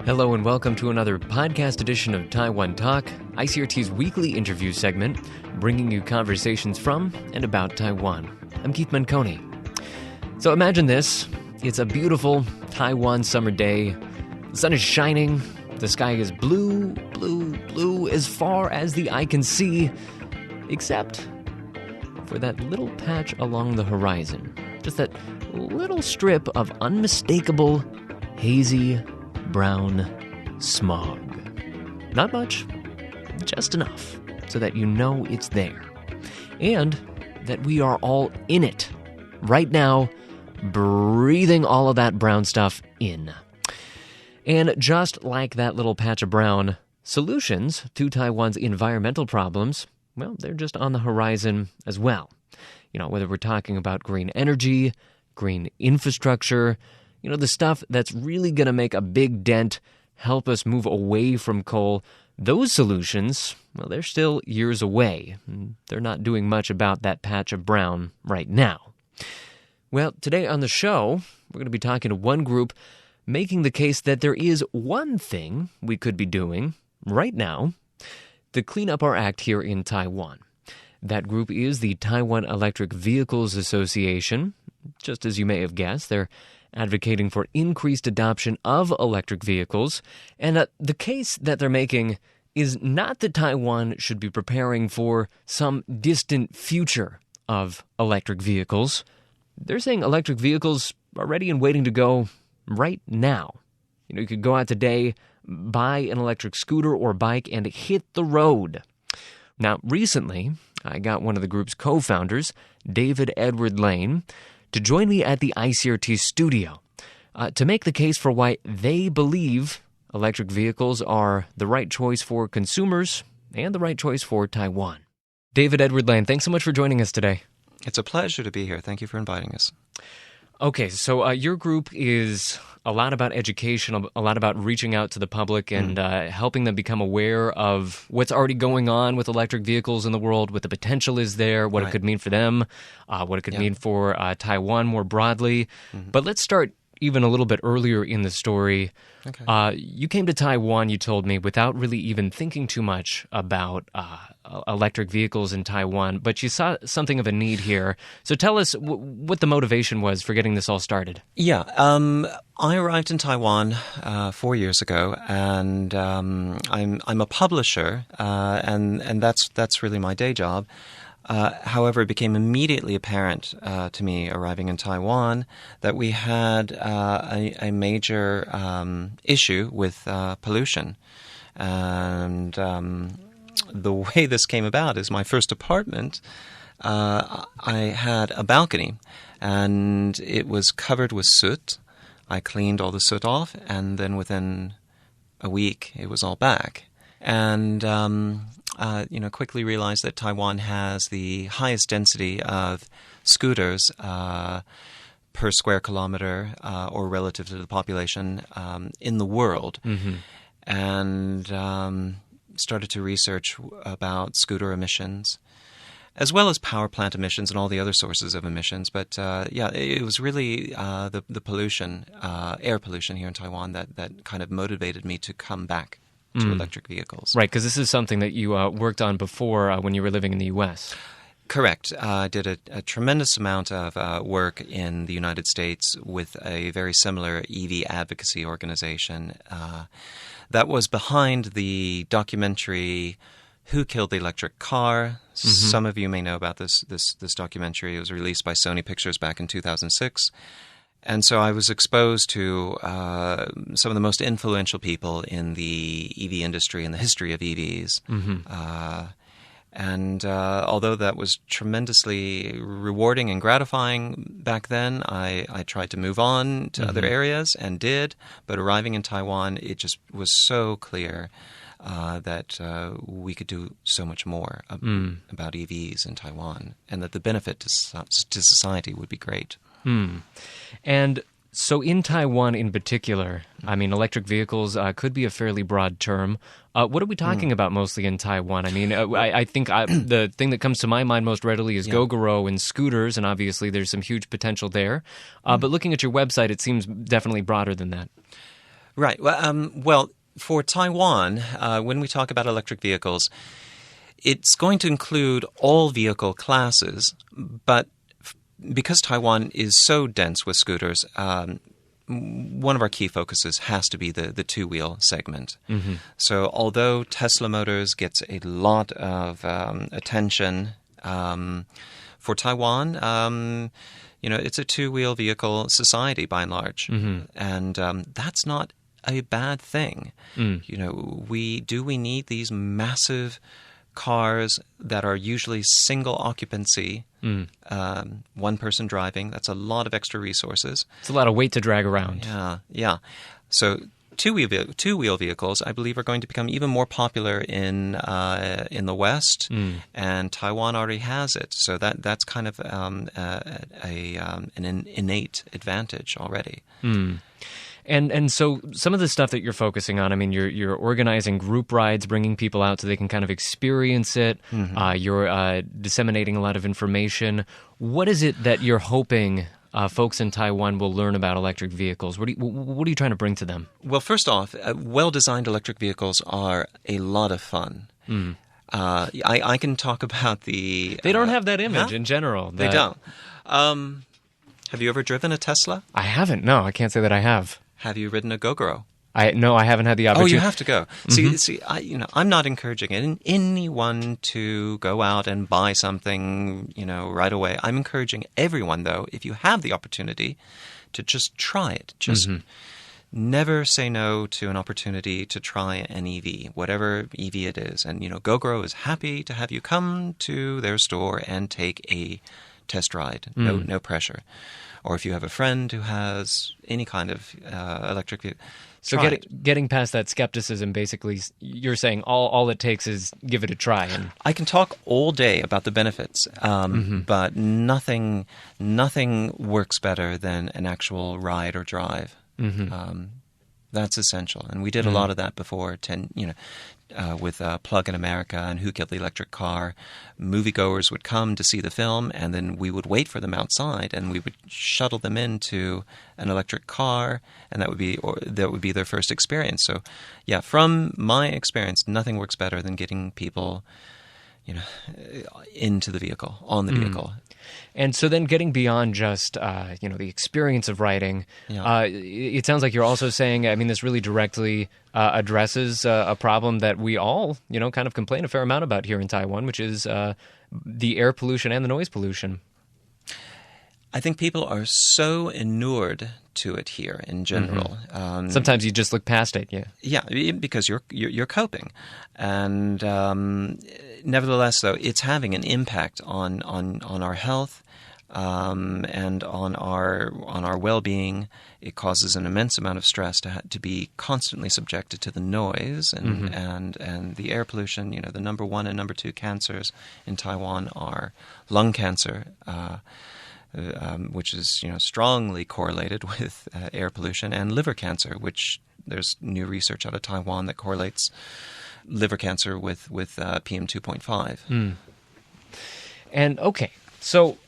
Hello and welcome to another podcast edition of Taiwan Talk, ICRT's weekly interview segment, bringing you conversations from and about Taiwan. I'm Keith Manconi. So imagine this. It's a beautiful Taiwan summer day. The sun is shining. The sky is blue, blue, blue as far as the eye can see, except for that little patch along the horizon. Just that little strip of unmistakable, hazy, brown smog. Not much, just enough so that you know it's there. And that we are all in it right now, breathing all of that brown stuff in. And just like that little patch of brown, solutions to Taiwan's environmental problems, well, they're just on the horizon as well. You know, whether we're talking about green energy, green infrastructure, you know, the stuff that's really going to make a big dent, help us move away from coal, those solutions, well, they're still years away. They're not doing much about that patch of brown right now. Well, today on the show, we're going to be talking to one group making the case that there is one thing we could be doing right now to clean up our act here in Taiwan. That group is the Taiwan Electric Vehicles Association. Just as you may have guessed, they're advocating for increased adoption of electric vehicles. And the case that they're making is not that Taiwan should be preparing for some distant future of electric vehicles. They're saying electric vehicles are ready and waiting to go right now. You know, you could go out today, buy an electric scooter or bike, and hit the road. Now, recently, I got one of the group's co-founders, David Edward Lane, to join me at the ICRT studio to make the case for why they believe electric vehicles are the right choice for consumers and the right choice for Taiwan. David Edward Lane, thanks so much for joining us today. It's a pleasure to be here. Thank you for inviting us. Okay, so your group is a lot about education, a lot about reaching out to the public and helping them become aware of what's already going on with electric vehicles in the world, what the potential is there, what it could mean for them, what it could mean for Taiwan more broadly. But let's start even a little bit earlier in the story. Okay. You came to Taiwan, you told me, without really even thinking too much about electric vehicles in Taiwan, but you saw something of a need here. So tell us what the motivation was for getting this all started. Yeah, I arrived in Taiwan 4 years ago, and I'm a publisher, and that's really my day job. However, it became immediately apparent to me arriving in Taiwan that we had a major issue with pollution. And the way this came about is my first apartment, I had a balcony, and it was covered with soot. I cleaned all the soot off, and then within a week, it was all back. And quickly realized that Taiwan has the highest density of scooters per square kilometer or relative to the population in the world. Mm-hmm. And started to research about scooter emissions, as well as power plant emissions and all the other sources of emissions. But it was really the pollution, air pollution here in Taiwan that kind of motivated me to come back to electric vehicles. Right, because this is something that you worked on before when you were living in the U.S. Correct. I did a tremendous amount of work in the United States with a very similar EV advocacy organization that was behind the documentary Who Killed the Electric Car? Mm-hmm. Some of you may know about this documentary. It was released by Sony Pictures back in 2006. And so I was exposed to some of the most influential people in the EV industry and the history of EVs. Mm-hmm. And although that was tremendously rewarding and gratifying back then, I tried to move on to other areas and did. But arriving in Taiwan, it just was so clear that we could do so much more about EVs in Taiwan, and that the benefit to society would be great. And so in Taiwan in particular, I mean, electric vehicles could be a fairly broad term. What are we talking about mostly in Taiwan? I mean, I think the thing that comes to my mind most readily is Gogoro and scooters, and obviously there's some huge potential there. But looking at your website, it seems definitely broader than that. Right. Well, for Taiwan, when we talk about electric vehicles, it's going to include all vehicle classes, but because Taiwan is so dense with scooters, one of our key focuses has to be the two-wheel segment. Mm-hmm. So although Tesla Motors gets a lot of attention, for Taiwan, it's a two-wheel vehicle society by and large. Mm-hmm. And that's not a bad thing. We need these massive cars that are usually single occupancy, one person driving. That's a lot of extra resources. It's a lot of weight to drag around. Yeah. So two-wheel vehicles, I believe, are going to become even more popular in the West, and Taiwan already has it. So that's kind of an innate advantage already. And so some of the stuff that you're focusing on, I mean, you're organizing group rides, bringing people out so they can kind of experience it. Mm-hmm. You're disseminating a lot of information. What is it that you're hoping folks in Taiwan will learn about electric vehicles? What are you trying to bring to them? Well, first off, well-designed electric vehicles are a lot of fun. I can talk about the... They don't have that image in general. They don't. Have you ever driven a Tesla? I haven't. No, I can't say that I have. Have you ridden a Gogoro? No, I haven't had the opportunity. Oh, you have to go. Mm-hmm. See, I'm not encouraging anyone to go out and buy something, right away. I'm encouraging everyone, though, if you have the opportunity, to just try it. Just never say no to an opportunity to try an EV, whatever EV it is. And, Gogoro is happy to have you come to their store and take a test ride. No pressure. Or if you have a friend who has any kind of electric vehicle. So getting past that skepticism, basically, you're saying all it takes is give it a try. And I can talk all day about the benefits, but nothing works better than an actual ride or drive. Mm-hmm. That's essential, and we did a lot of that before. With Plug in America and Who Killed the Electric Car, moviegoers would come to see the film, and then we would wait for them outside, and we would shuttle them into an electric car, and that would be their first experience. So, yeah, from my experience, nothing works better than getting people, into the vehicle, on the vehicle. And so then getting beyond just, the experience of riding, it sounds like you're also saying, I mean, this really directly addresses a problem that we all, kind of complain a fair amount about here in Taiwan, which is the air pollution and the noise pollution. I think people are so inured to it here in general. Mm-hmm. Sometimes you just look past it, yeah. Yeah, because you're coping, and nevertheless, though, it's having an impact on our health and on our well-being. It causes an immense amount of stress to be constantly subjected to the noise and the air pollution. The number 1 and number 2 cancers in Taiwan are lung cancer. Which is strongly correlated with air pollution, and liver cancer, which there's new research out of Taiwan that correlates liver cancer with PM 2.5. And okay, so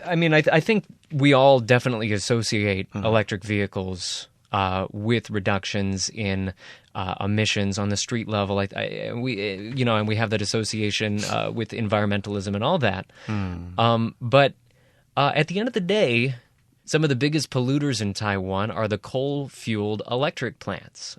I mean, I think we all definitely associate electric vehicles with reductions in emissions on the street level. And we have that association with environmentalism and all that. But at the end of the day, some of the biggest polluters in Taiwan are the coal-fueled electric plants,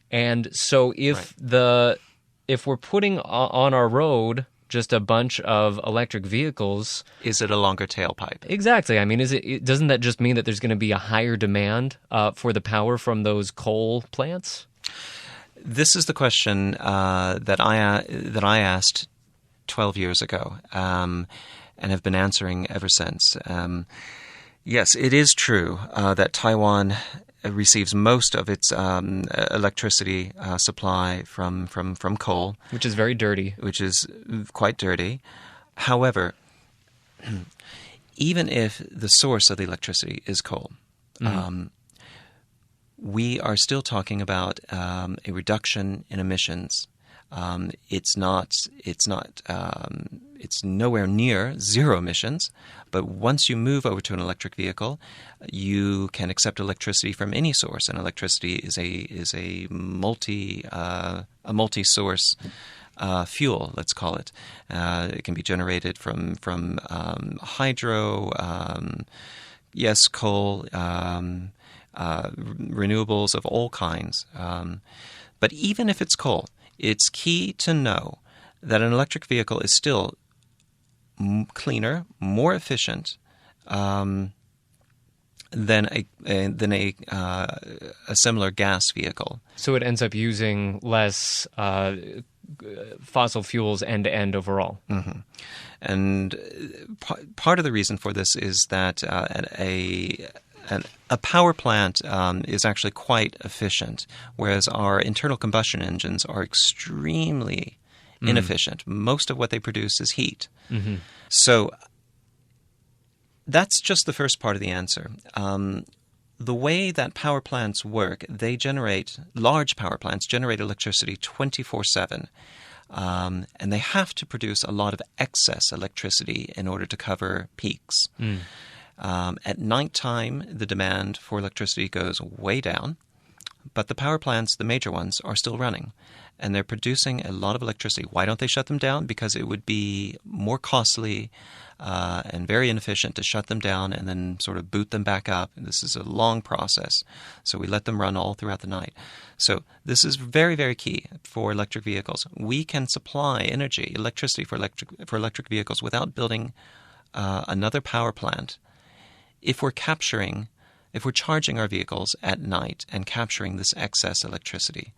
And so if we're putting on our road just a bunch of electric vehicles, is it a longer tailpipe? Exactly. I mean, doesn't that just mean that there's going to be a higher demand for the power from those coal plants? This is the question that I asked 12 years ago. And have been answering ever since. Yes, it is true that Taiwan receives most of its electricity supply from coal. Which is very dirty. Which is quite dirty. However, even if the source of the electricity is coal, we are still talking about it's nowhere near zero emissions. But once you move over to an electric vehicle, you can accept electricity from any source, and electricity is a multi-source fuel, let's call it. It can be generated from hydro, yes, coal, renewables of all kinds. But even if it's coal, it's key to know that an electric vehicle is still cleaner, more efficient than a similar gas vehicle. So it ends up using less fossil fuels end to end overall. Mm-hmm. And part of the reason for this is that a power plant is actually quite efficient, whereas our internal combustion engines are extremely inefficient. Most of what they produce is heat. Mm-hmm. So that's just the first part of the answer. The way that power plants work, large power plants generate electricity 24/7. And they have to produce a lot of excess electricity in order to cover peaks. At nighttime, the demand for electricity goes way down, but the power plants, the major ones, are still running, and they're producing a lot of electricity. Why don't they shut them down? Because it would be more costly and very inefficient to shut them down and then sort of boot them back up. And this is a long process, so we let them run all throughout the night. So this is very, very key for electric vehicles. We can supply electricity for electric vehicles without building another power plant if we're charging our vehicles at night and capturing this excess electricity.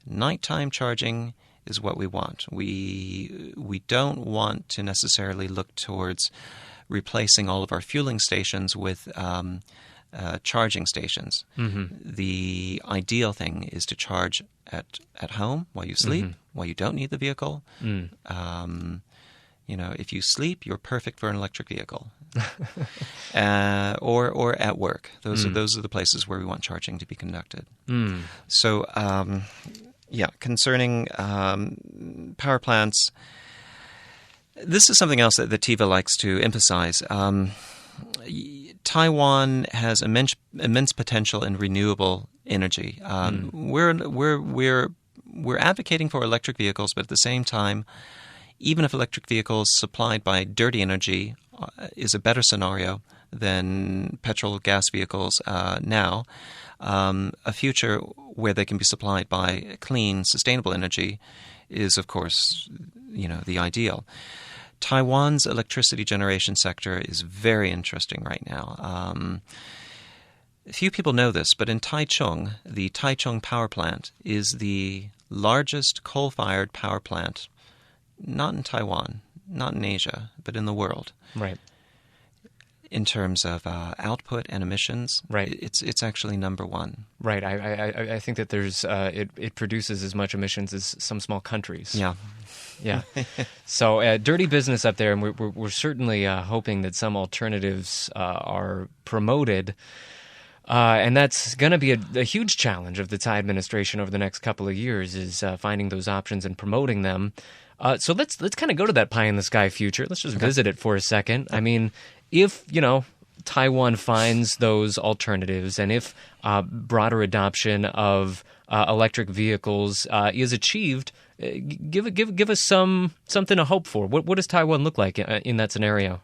Nighttime charging is what we want. We don't want to necessarily look towards replacing all of our fueling stations with charging stations. Mm-hmm. The ideal thing is to charge at home while you sleep, while you don't need the vehicle. If you sleep, you're perfect for an electric vehicle. Or at work. Those are the places where we want charging to be conducted. So, concerning power plants, this is something else that Tiva likes to emphasize. Taiwan has immense potential in renewable energy. We're advocating for electric vehicles, but at the same time, even if electric vehicles supplied by dirty energy is a better scenario than petrol gas vehicles now, a future where they can be supplied by clean, sustainable energy is, of course, the ideal. Taiwan's electricity generation sector is very interesting right now. Few people know this, but in Taichung, the Taichung power plant is the largest coal-fired power plant, not in Taiwan, not in Asia, but in the world. Right. In terms of output and emissions, right, it's actually number one. Right. I think that there's it produces as much emissions as some small countries. Yeah. Yeah. So dirty business up there, and we're certainly hoping that some alternatives are promoted. And that's going to be a huge challenge of the Tsai administration over the next couple of years, is finding those options and promoting them. So let's kind of go to that pie in the sky future. Let's just visit it for a second. I mean, if Taiwan finds those alternatives, and if broader adoption of electric vehicles is achieved, give us something to hope for. What does Taiwan look like in that scenario?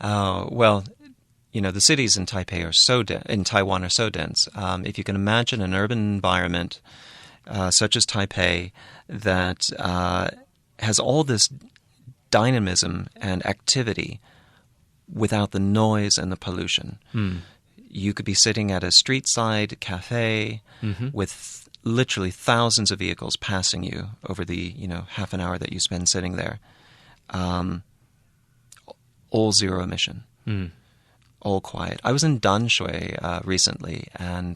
Well, the cities in Taipei in Taiwan are so dense. If you can imagine an urban environment such as Taipei that has all this dynamism and activity without the noise and the pollution. You could be sitting at a street-side cafe with literally thousands of vehicles passing you over the half an hour that you spend sitting there. All zero emission. All quiet. I was in Danshui recently, and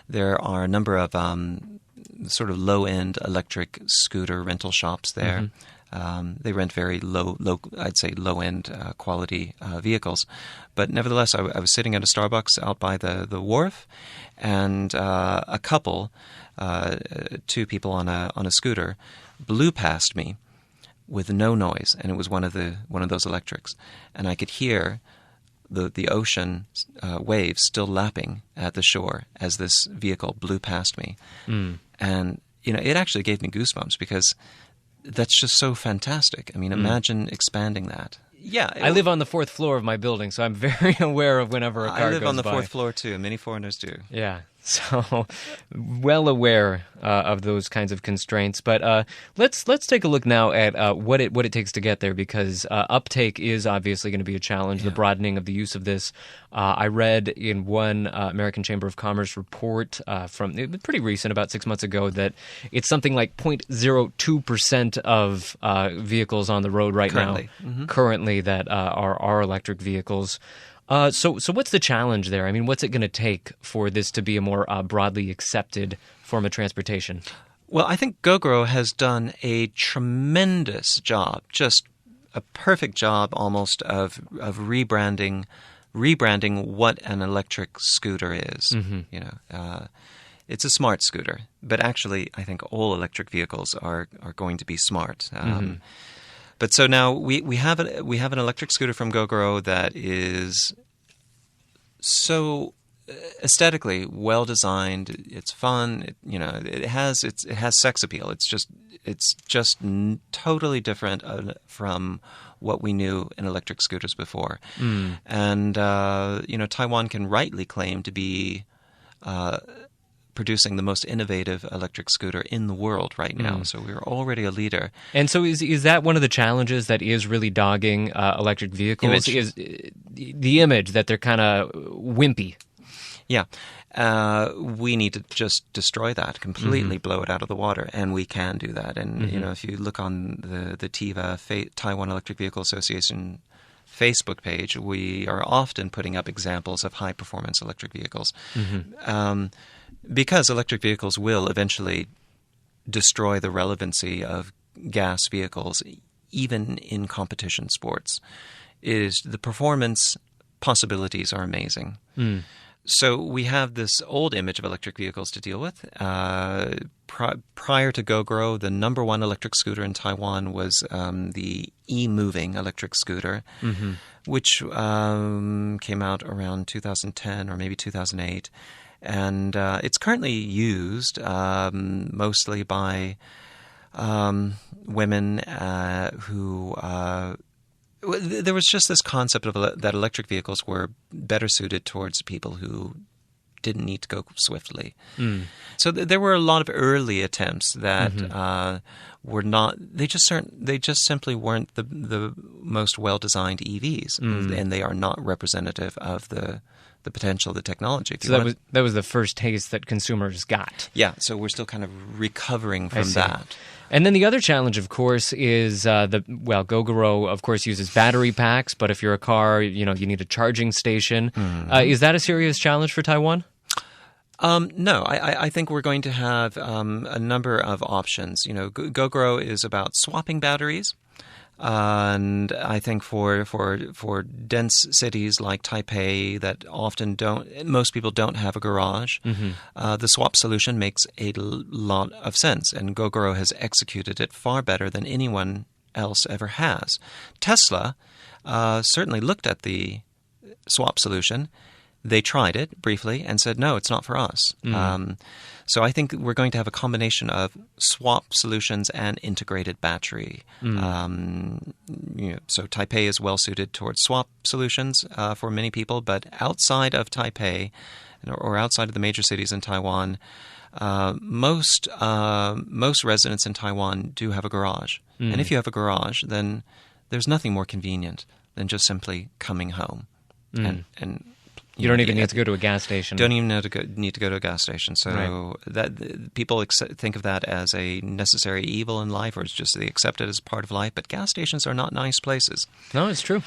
there are a number of sort of low-end electric scooter rental shops there. They rent very low-end quality vehicles. But nevertheless, I was sitting at a Starbucks out by the wharf, and a couple, two people on a scooter, blew past me with no noise, and it was one of those electrics, and I could hear the ocean waves still lapping at the shore as this vehicle blew past me. And it actually gave me goosebumps, because that's just so fantastic. I mean, imagine expanding that. Yeah, I live on the 4th floor of my building, so I'm very aware of whenever a car goes by. I live on the 4th floor too. Many foreigners do. Yeah, so well aware of those kinds of constraints. But let's take a look now at what it takes to get there, because uptake is obviously going to be a challenge. Yeah. The broadening of the use of this. I read in one American Chamber of Commerce report from pretty recent, about 6 months ago, that it's something like 0.02% of vehicles on the road right currently that are electric vehicles. So what's the challenge there? I mean, what's it going to take for this to be a more broadly accepted form of transportation? Well, I think Gogoro has done a tremendous job, just a perfect job almost of rebranding what an electric scooter is. Mm-hmm. It's a smart scooter, but actually I think all electric vehicles are going to be smart. But so now we have an electric scooter from Gogoro that is so aesthetically well designed. It's fun. It has sex appeal. It's just totally different from what we knew in electric scooters before. And Taiwan can rightly claim to be producing the most innovative electric scooter in the world right now. So we're already a leader. And so is that one of the challenges that is really dogging electric vehicles? Is the image that they're kind of wimpy? Yeah. We need to just destroy that, completely blow it out of the water, and we can do that. And, if you look on the TIVA, Taiwan Electric Vehicles Association Facebook page, we are often putting up examples of high-performance electric vehicles. Because electric vehicles will eventually destroy the relevancy of gas vehicles, even in competition sports. The performance possibilities are amazing. So we have this old image of electric vehicles to deal with. Prior to Gogoro, the number one electric scooter in Taiwan was the e-moving electric scooter, which came out around 2010 or maybe 2008. And it's currently used mostly by women who... there was just this concept of that electric vehicles were better suited towards people who didn't need to go swiftly. So there were a lot of early attempts that were not. They just simply weren't the most well designed EVs, and they are not representative of the potential of the technology. So that was the first taste that consumers got. Yeah, so we're still kind of recovering from that. And then the other challenge, of course, is Gogoro, of course, uses battery packs, but if you're a car, you need a charging station. Is that a serious challenge for Taiwan? No, I think we're going to have a number of options. Gogoro is about swapping batteries. And I think for dense cities like Taipei that often most people don't have a garage, the swap solution makes a lot of sense, and Gogoro has executed it far better than anyone else ever has. Tesla certainly looked at the swap solution. They tried it briefly and said, no, it's not for us. So I think we're going to have a combination of swap solutions and integrated battery. So Taipei is well suited towards swap solutions for many people, but outside of Taipei or outside of the major cities in Taiwan, most residents in Taiwan do have a garage. And if you have a garage, then there's nothing more convenient than just simply coming home and you don't even need to go to a gas station. Don't even need to go to a gas station. So that people think of that as a necessary evil in life, or it's just they accept it as part of life. But gas stations are not nice places. No, it's true.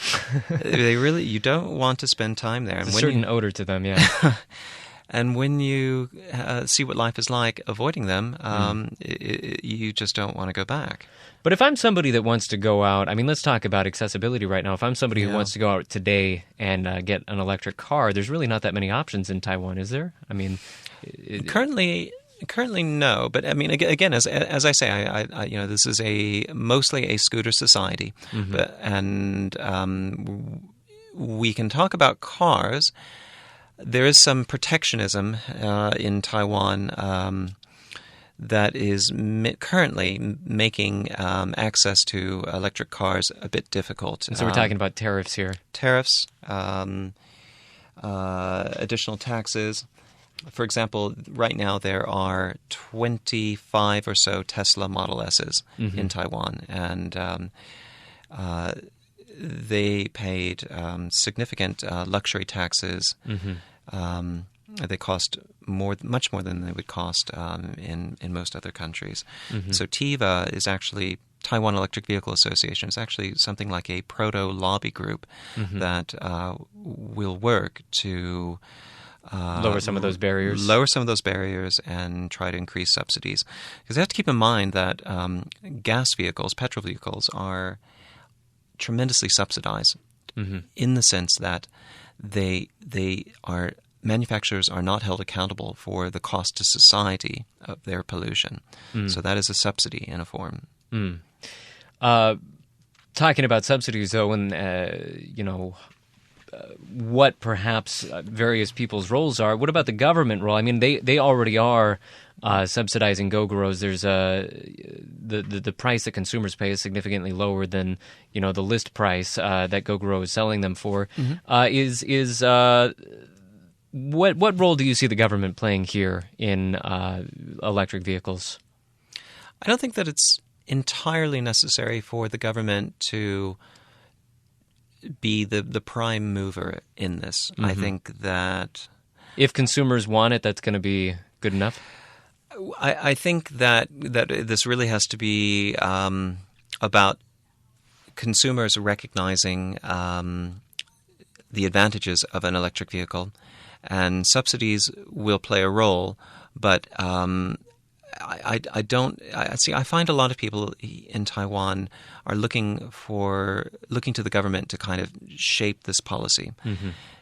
You don't want to spend time there. There's a certain odor to them, yeah. And when you see what life is like avoiding them, you just don't want to go back. But if I'm somebody that wants to go out, I mean, let's talk about accessibility right now. If I'm somebody who wants to go out today and get an electric car, there's really not that many options in Taiwan, is there? I mean... Currently, Currently, no. But I mean, again, as I say, I this is mostly a scooter society, and we can talk about cars. There is some protectionism in Taiwan that is currently making access to electric cars a bit difficult. So we're talking about tariffs here. Tariffs, additional taxes. For example, right now there are 25 or so Tesla Model S's in Taiwan, and they paid significant luxury taxes. They cost much more than they would cost in most other countries. So TEVA is actually, Taiwan Electric Vehicles Association, is actually something like a proto-lobby group that will work to lower some of those barriers. Lower some of those barriers and try to increase subsidies. Because you have to keep in mind that gas vehicles, petrol vehicles, are tremendously subsidized in the sense that manufacturers are not held accountable for the cost to society of their pollution. So that is a subsidy in a form. Talking about subsidies, though, and what perhaps various people's roles are. What about the government role? I mean, they already are subsidizing Gogoro's. There's the price that consumers pay is significantly lower than the list price that Gogoro is selling them for. What role do you see the government playing here in electric vehicles? I don't think that it's entirely necessary for the government to be the prime mover in this. I think that if consumers want it, that's going to be good enough. I think that this really has to be about consumers recognizing the advantages of an electric vehicle, and subsidies will play a role, but I find a lot of people in Taiwan are looking to the government to kind of shape this policy.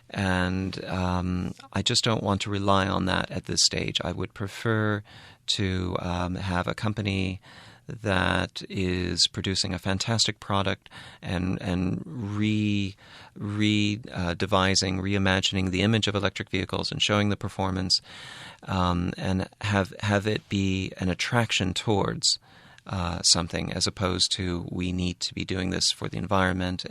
And I just don't want to rely on that at this stage. I would prefer to have a company that is producing a fantastic product and reimagining the image of electric vehicles and showing the performance, and have it be an attraction towards something, as opposed to we need to be doing this for the environment.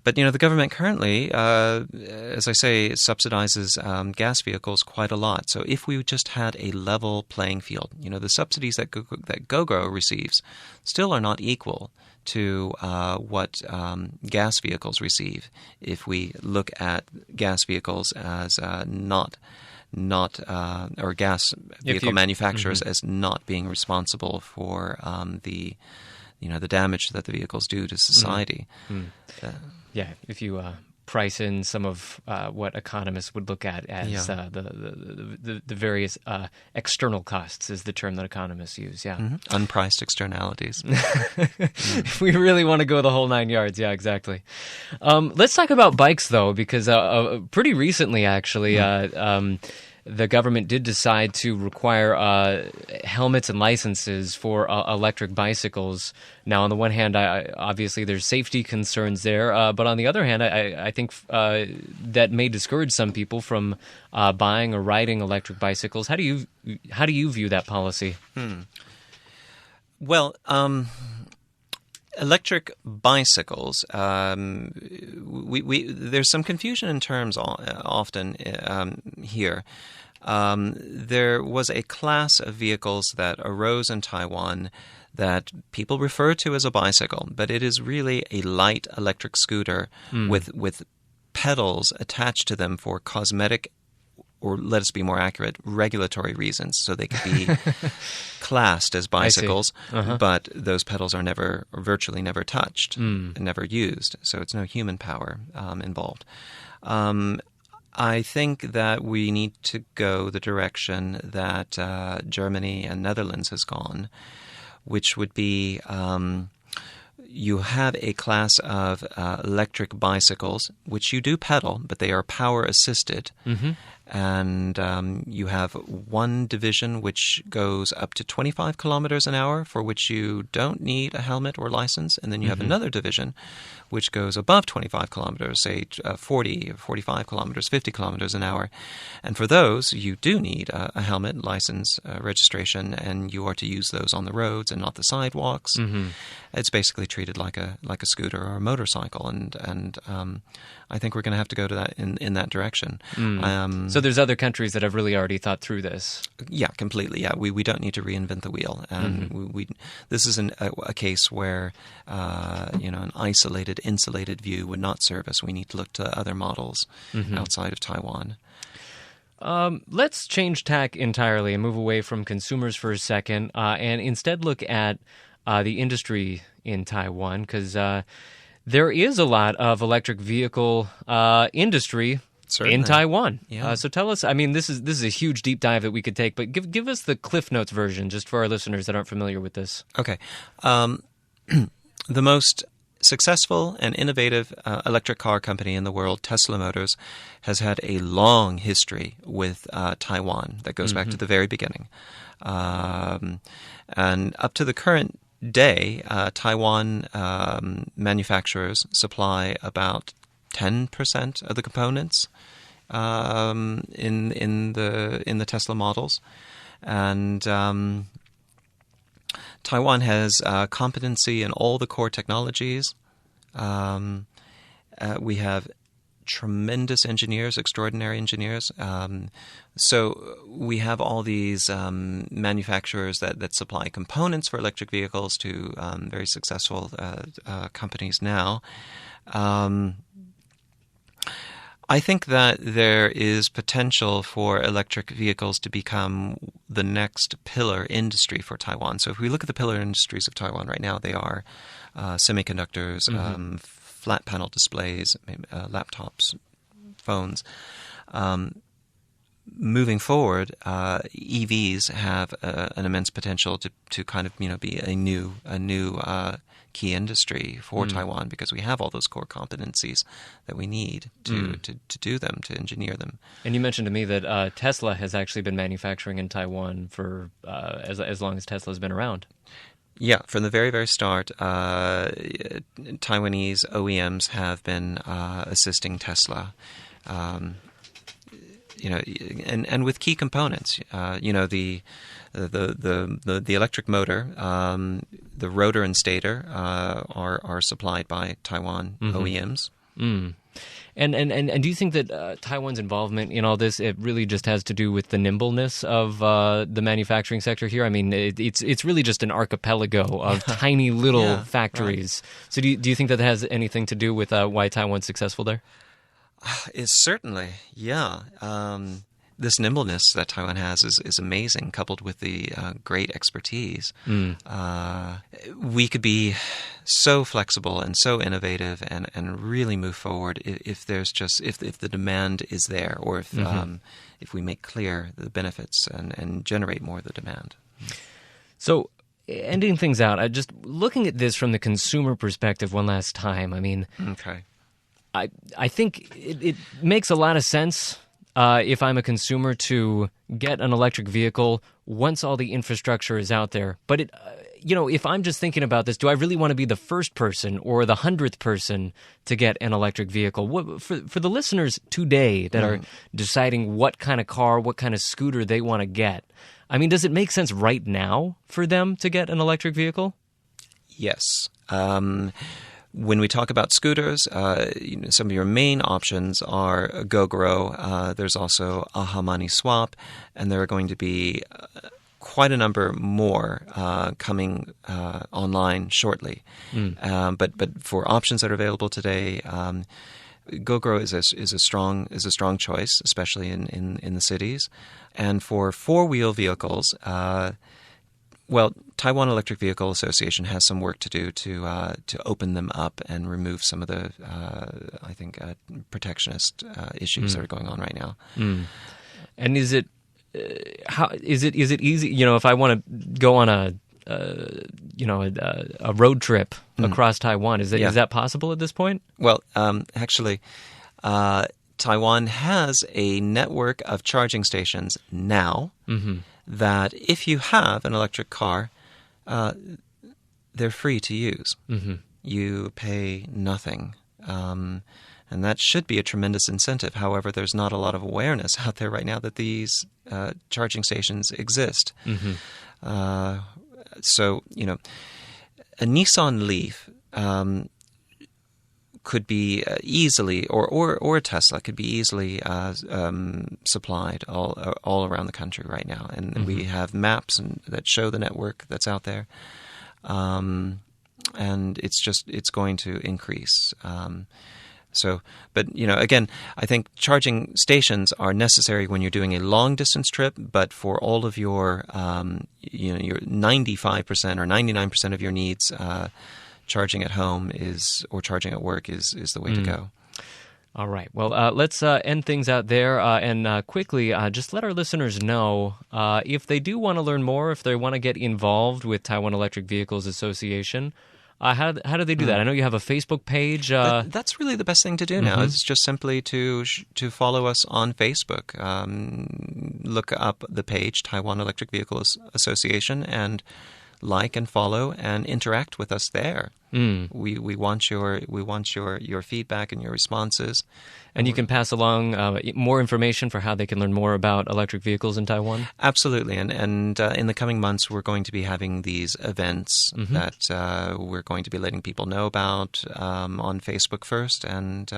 But the government currently, as I say, subsidizes gas vehicles quite a lot. So if we just had a level playing field, the subsidies that Gogoro receives still are not equal to what gas vehicles receive. If we look at gas vehicles as or gas vehicle manufacturers as not being responsible for the damage that the vehicles do to society. Yeah, if you price in some of what economists would look at as the various external costs is the term that economists use, Unpriced externalities. If we really want to go the whole 9 yards, exactly. Let's talk about bikes, though, because pretty recently, actually, the government did decide to require helmets and licenses for electric bicycles. Now, on the one hand, obviously there's safety concerns there, but on the other hand, I think that may discourage some people from buying or riding electric bicycles. How do you view that policy? Well, electric bicycles, there's some confusion in terms often here. There was a class of vehicles that arose in Taiwan that people refer to as a bicycle, but it is really a light electric scooter with pedals attached to them for cosmetic, or let us be more accurate, regulatory reasons. So they could be classed as bicycles, but those pedals are virtually never touched, and never used. So it's no human power involved. I think that we need to go the direction that Germany and Netherlands has gone, which would be you have a class of electric bicycles, which you do pedal, but they are power assisted. And you have one division which goes up to 25 kilometers an hour, for which you don't need a helmet or license. And then you have another division which goes above 25 kilometers, say 40, 45 kilometers, 50 kilometers an hour. And for those, you do need a helmet, license, registration, and you are to use those on the roads and not the sidewalks. It's basically treated like a scooter or a motorcycle, and I think we're going to have to go to that in that direction. So there's other countries that have really already thought through this. Yeah, completely. Yeah, we don't need to reinvent the wheel, and this is a case where an isolated, insulated view would not serve us. We need to look to other models outside of Taiwan. Let's change tack entirely and move away from consumers for a second, and instead look at the industry in Taiwan, because there is a lot of electric vehicle industry in Taiwan. Yeah. So tell us, I mean, this is a huge deep dive that we could take, but give us the Cliff Notes version, just for our listeners that aren't familiar with this. Okay. The most successful and innovative electric car company in the world, Tesla Motors, has had a long history with Taiwan that goes back to the very beginning. And up to the current day, Taiwan manufacturers supply about 10% of the components in the Tesla models, and Taiwan has competency in all the core technologies. We have tremendous engineers, extraordinary engineers. So we have all these manufacturers that supply components for electric vehicles to very successful companies now. I think that there is potential for electric vehicles to become the next pillar industry for Taiwan. So if we look at the pillar industries of Taiwan right now, they are semiconductors, flat panel displays, laptops, phones. Moving forward, EVs have an immense potential to kind of be a new key industry for Taiwan, because we have all those core competencies that we need to do them, to engineer them. And you mentioned to me that Tesla has actually been manufacturing in Taiwan for as long as Tesla's been around. Yeah, from the very, very start, Taiwanese OEMs have been assisting Tesla. And with key components, the electric motor, the rotor and stator are supplied by Taiwan OEMs. And do you think that Taiwan's involvement in all this, it really just has to do with the nimbleness of the manufacturing sector here? I mean, it's really just an archipelago of tiny little factories. Right. So do you think that has anything to do with why Taiwan's successful there? It's certainly, yeah. This nimbleness that Taiwan has is amazing, coupled with the great expertise. We could be so flexible and so innovative and really move forward if there's if the demand is there, or if we make clear the benefits and generate more of the demand. So, ending things out, just looking at this from the consumer perspective one last time, I mean... Okay. I think it makes a lot of sense if I'm a consumer to get an electric vehicle once all the infrastructure is out there. But if I'm just thinking about this, do I really want to be the first person or the 100th person to get an electric vehicle? For the listeners today that are deciding what kind of car, what kind of scooter they want to get, I mean, does it make sense right now for them to get an electric vehicle? Yes. When we talk about scooters, some of your main options are Gogoro. There's also Ahamani Swap, and there are going to be quite a number more coming online shortly. But for options that are available today, Gogoro is a strong choice, especially in the cities. And for four-wheel vehicles, Taiwan Electric Vehicles Association has some work to do to open them up and remove some of the, protectionist issues that are going on right now. And is it easy? If I want to go on a road trip across Taiwan, is that possible at this point? Well, actually, Taiwan has a network of charging stations now that if you have an electric car, they're free to use. You pay nothing. And that should be a tremendous incentive. However, there's not a lot of awareness out there right now that these charging stations exist. So, a Nissan Leaf could be easily, or a Tesla could be easily supplied all around the country right now. And we have maps that show the network that's out there. And it's going to increase. But again, I think charging stations are necessary when you're doing a long distance trip. But for all of your, your 95% or 99% of your needs, charging at home or charging at work is the way to go. All right. Well, let's end things out there and quickly just let our listeners know if they do want to learn more, if they want to get involved with Taiwan Electric Vehicles Association. How do they do that? I know you have a Facebook page. That's really the best thing to do now. It's just simply to follow us on Facebook. Look up the page, Taiwan Electric Vehicles Association, and like and follow and interact with us there. We want your feedback and your responses. And you can pass along more information for how they can learn more about electric vehicles in Taiwan? Absolutely. And in the coming months, we're going to be having these events that we're going to be letting people know about on Facebook first and,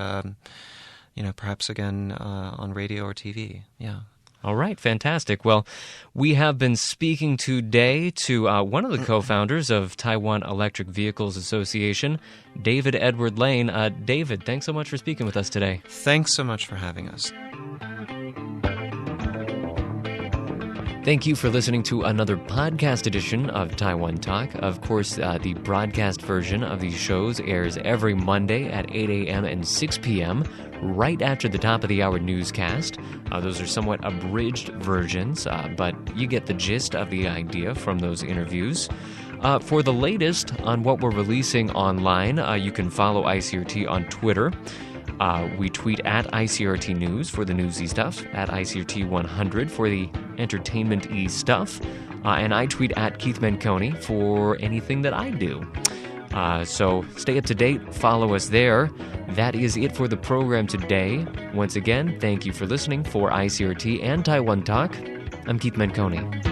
perhaps again on radio or TV. Yeah. All right, fantastic. Well, we have been speaking today to one of the co-founders of Taiwan Electric Vehicles Association, David Edward Lane. David, thanks so much for speaking with us today. Thanks so much for having us. Thank you for listening to another podcast edition of Taiwan Talk. Of course, the broadcast version of these shows airs every Monday at 8 a.m. and 6 p.m., right after the top of the hour newscast. Those are somewhat abridged versions, but you get the gist of the idea from those interviews. For the latest on what we're releasing online, you can follow ICRT on Twitter. We tweet at ICRT News for the newsy stuff, at ICRT 100 for the entertainment-y stuff, and I tweet at Keith Menconi for anything that I do. So stay up to date, follow us there. That is it for the program today. Once again, thank you for listening. For ICRT and Taiwan Talk, I'm Keith Menconi.